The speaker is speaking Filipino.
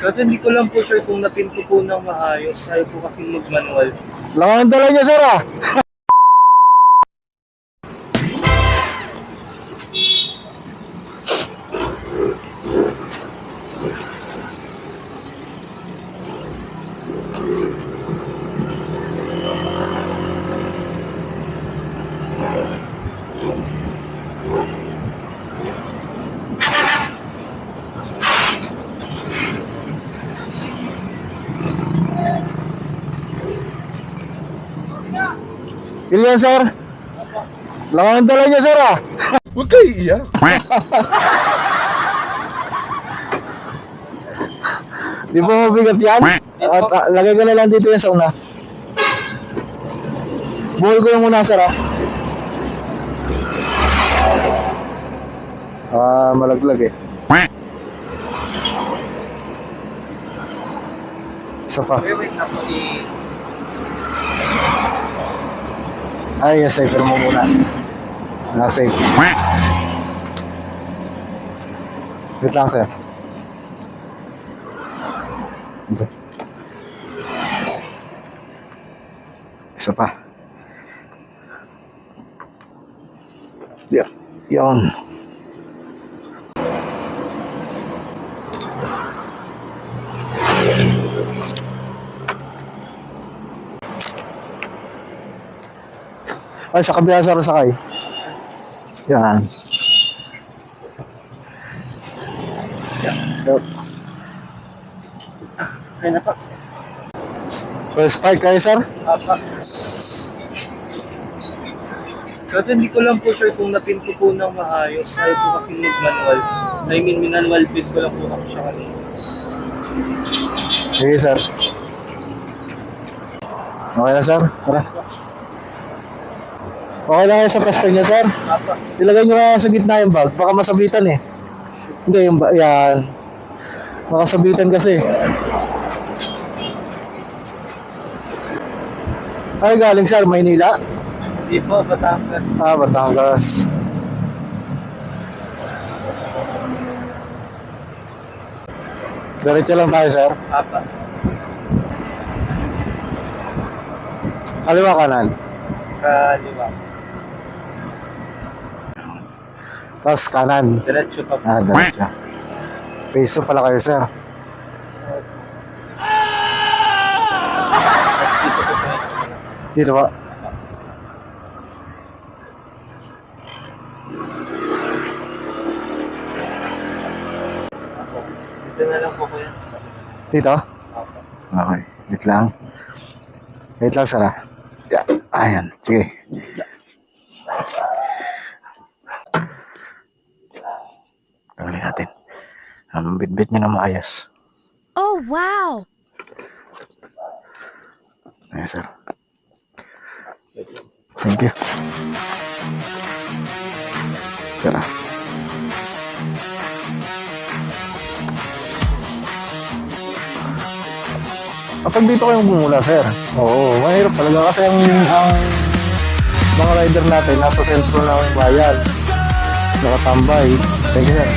Kasi hindi ko lang po sure kung napin ko po ng maayos. Ayaw po kasi mag-manual. Lang ang dala niya, sir, ah. Ilian, sir. Lang ang dala niya, sir, ah. Huwag kayo iiyak. Di ba mabigat yan? At lagay ko na lang dito yan sa una. Buhay ko yung muna, sir, ah. Malaglag eh. Isa pa. Wait na po Ay, yes, safer mo muna. Safe. Wait lang, sir. Ito. Isa pa. Yeah. Yan. Ay, sa kabila, sir, sakay. Yan. Yep. Okay na pa. First park kayo, sir? Apa. Kasi hindi ko lang po sure kung napin ko po ng maayos. Ayaw po kasi mag-manual. I mean, manual bid ko lang po ako siya kanina. Sige, sir. Okay na, sir? Tara. Okay lang kayo sa pwesto niya, sir. Apa. Ilagay nyo kaya sa gitna yung bag. Baka masabitan eh. Hindi, yung yan. Makasabitan kasi. Ay, galing, sir. Maynila? Hindi po, Batangas. Batangas. Diretso lang tayo, sir. Apa. Kaliwa, kanan. Kaliwa. Tapos kanan. Diretso pa po. Diretso. Phase 2 pala kayo, sir. Dito po. Dito na lang po ko yan. Dito? Apa. Okay. Wait lang. Wait lang, sir, ah. Yeah. Ayan. Sige. Tanggalin natin. Bit-bit nyo na maayos. Oh, wow! Ayan, sir. Thank you. Sir, ah. Kapag dito kayong bumula, sir. Oo, mahirap talaga kasi ang mga rider natin nasa sentro ng bayan. Nakatambay. Thank you, sir.